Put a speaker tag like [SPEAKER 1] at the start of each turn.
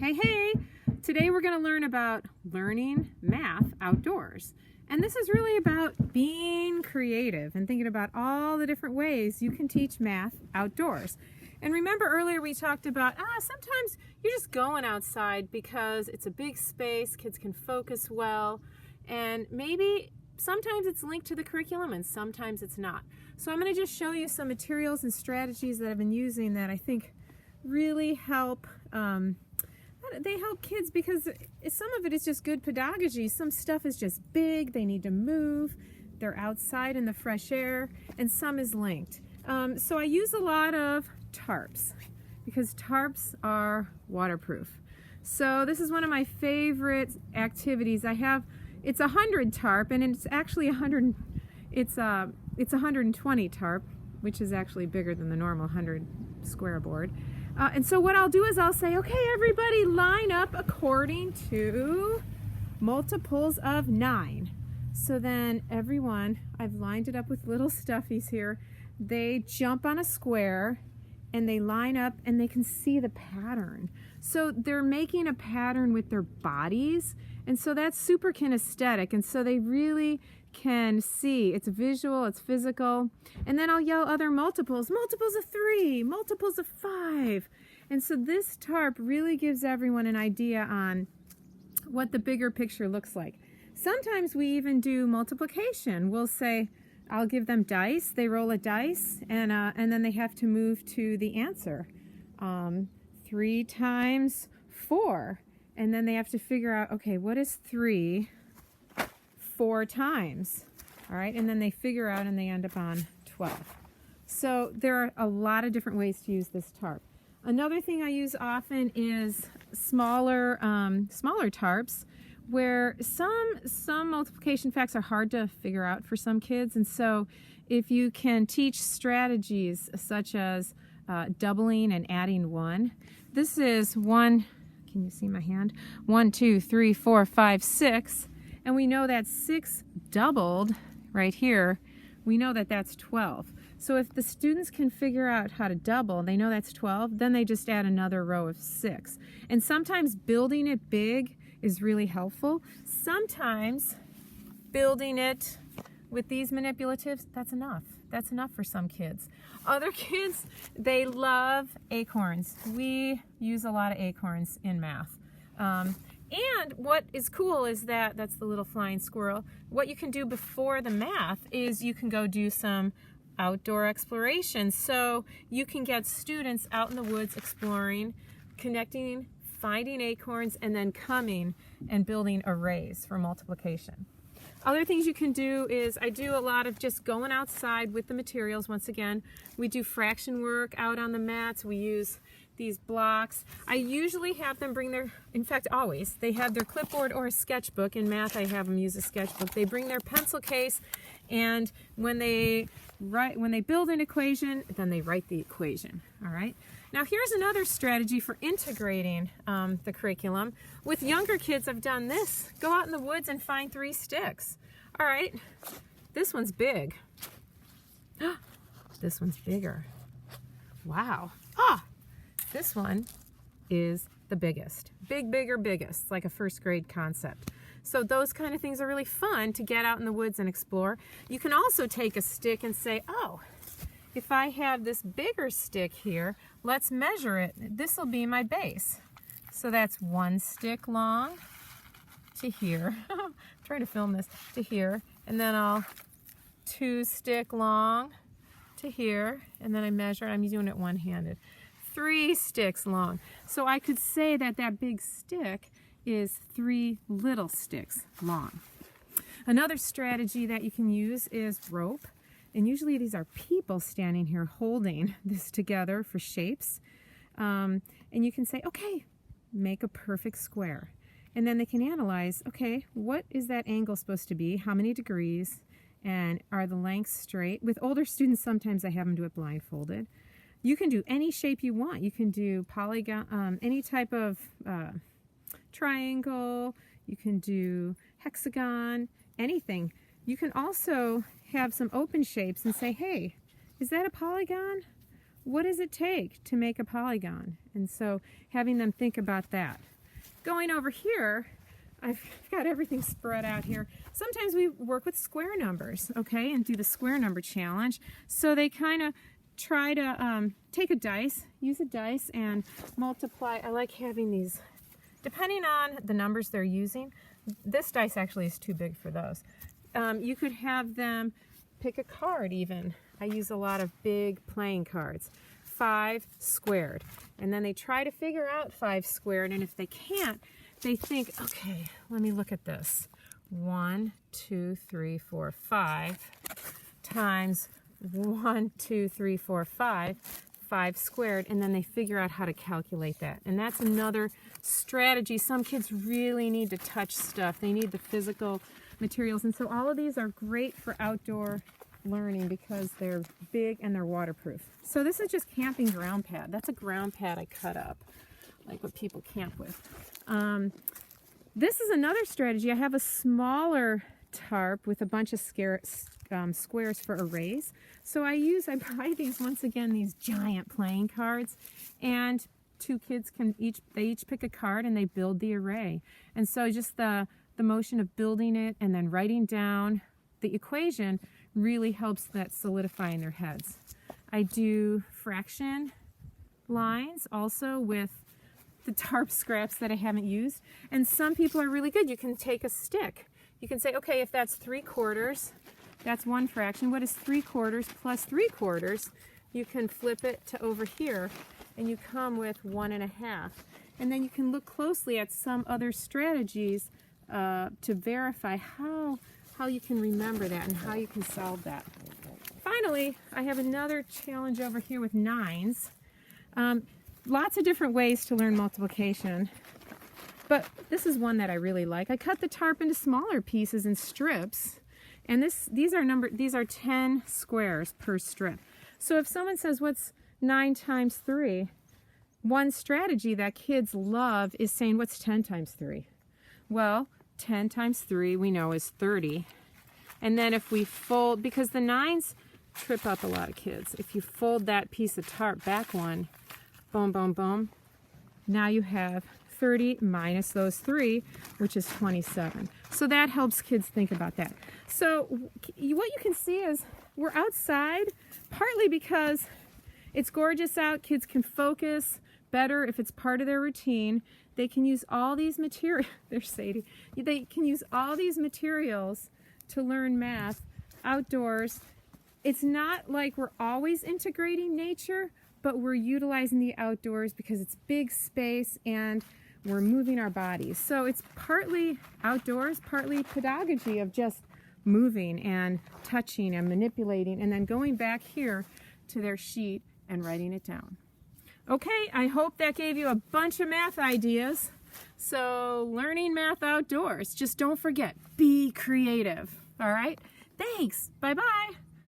[SPEAKER 1] Hey, hey! Today we're going to learn about learning math outdoors. And this is really about being creative and thinking about all the different ways you can teach math outdoors. And remember earlier we talked about, sometimes you're just going outside because it's a big space, kids can focus well, and maybe sometimes it's linked to the curriculum and sometimes it's not. So I'm going to just show you some materials and strategies that I've been using that I think really help. They help kids because some of it is just good pedagogy. Some stuff is just big, they need to move, they're outside in the fresh air, and some is linked. So I use a lot of tarps because tarps are waterproof. So this is one of my favorite activities. It's 100 tarp, and it's actually 100. It's 120 tarp, which is actually bigger than the normal 100 square board. And so what I'll do is I'll say, okay, everybody line up according to multiples of 9. So then everyone, I've lined it up with little stuffies here. They jump on a square and they line up and they can see the pattern. So they're making a pattern with their bodies. And so that's super kinesthetic. And so they really can see. It's visual, it's physical. And then I'll yell other multiples of 3, multiples of 5. And so this tarp really gives everyone an idea on what the bigger picture looks like. Sometimes we even do multiplication. We'll say, I'll give them dice, they roll a dice, and then they have to move to the answer. 3 times 4. And then they have to figure out, okay, what is 3 4 times? All right, and then they figure out and they end up on 12. So there are a lot of different ways to use this tarp. Another thing I use often is smaller tarps, where some multiplication facts are hard to figure out for some kids, and so if you can teach strategies such as doubling and adding 1. This is 1. Can you see my hand? 1, 2, 3, 4, 5, 6. And we know that 6 doubled right here. We know that that's 12. So if the students can figure out how to double, they know that's 12, then they just add another row of 6. And sometimes building it big is really helpful. Sometimes building it with these manipulatives, that's enough. That's enough for some kids. Other kids, they love acorns. We use a lot of acorns in math. And what is cool is that's the little flying squirrel. What you can do before the math is you can go do some outdoor exploration. So you can get students out in the woods exploring, connecting, finding acorns, and then coming and building arrays for multiplication. Other things you can do is I do a lot of just going outside with the materials. Once again, we do fraction work out on the mats. We use these blocks. I usually have them bring in fact always, they have their clipboard or a sketchbook. In math I have them use a sketchbook. They bring their pencil case, and when they build an equation, then they write the equation. All right. Now here's another strategy for integrating the curriculum. With younger kids, I've done this. Go out in the woods and find 3 sticks. All right, this one's big. This one's bigger. Wow. This one is the biggest. Big, bigger, biggest, like a first grade concept. So those kind of things are really fun to get out in the woods and explore. You can also take a stick and say, oh, if I have this bigger stick here, let's measure it. This will be my base. So that's 1 stick long to here. I'm trying to film this, to here. And then I'll 2 stick long to here. And then I measure, I'm doing it one-handed. 3 sticks long. So I could say that big stick is 3 little sticks long. Another strategy that you can use is rope. And usually these are people standing here holding this together for shapes. And you can say, okay, make a perfect square. And then they can analyze, okay, what is that angle supposed to be? How many degrees? And are the lengths straight? With older students, sometimes I have them do it blindfolded. You can do any shape you want. You can do polygon, any type of triangle. You can do hexagon, anything. You can also have some open shapes and say, hey, is that a polygon? what does it take to make a polygon? And so having them think about that. Going over here, I've got everything spread out here. Sometimes we work with square numbers, okay, and do the square number challenge. So they kind of try to take a dice, use a dice and multiply. I like having these, depending on the numbers they're using. This dice actually is too big for those. You could have them pick a card even. I use a lot of big playing cards. 5 squared. And then they try to figure out 5 squared, and if they can't, they think, okay, let me look at this. 1, 2, 3, 4, 5 times 1, 2, 3, 4, 5, 5 squared, and then they figure out how to calculate that. And that's another strategy. Some kids really need to touch stuff. They need the physical materials, and so all of these are great for outdoor learning because they're big and they're waterproof. So this is just camping ground pad. That's a ground pad I cut up, like what people camp with. This is another strategy. I have a smaller tarp with a bunch of squares for arrays. So I buy these, once again, these giant playing cards, and 2 kids can each pick a card and they build the array. And so just the motion of building it and then writing down the equation really helps that solidify in their heads. I do fraction lines also with the tarp scraps that I haven't used. And some people are really good. You can take a stick. You can say, okay, if that's 3/4, that's 1 fraction. What is 3/4 plus 3/4? You can flip it to over here and you come with 1 1/2. And then you can look closely at some other strategies to verify how you can remember that and how you can solve that. Finally, I have another challenge over here with 9s. Lots of different ways to learn multiplication, but this is one that I really like. I cut the tarp into smaller pieces and strips, and these are 10 squares per strip. So if someone says, what's 9 times 3? One strategy that kids love is saying, what's 10 times 3? Well, 10 times 3 we know is 30. And then if we fold, because the 9s trip up a lot of kids, if you fold that piece of tarp back one, boom, boom, boom, now you have 30 minus those 3, which is 27. So that helps kids think about that. So what you can see is we're outside, partly because it's gorgeous out. Kids can focus better if it's part of their routine. They can use all these materials. There's Sadie. They can use all these materials to learn math outdoors. It's not like we're always integrating nature, but we're utilizing the outdoors because it's big space and we're moving our bodies. So it's partly outdoors, partly pedagogy of just moving and touching and manipulating and then going back here to their sheet and writing it down. Okay, I hope that gave you a bunch of math ideas. So learning math outdoors, just don't forget, be creative. All right, thanks, bye-bye.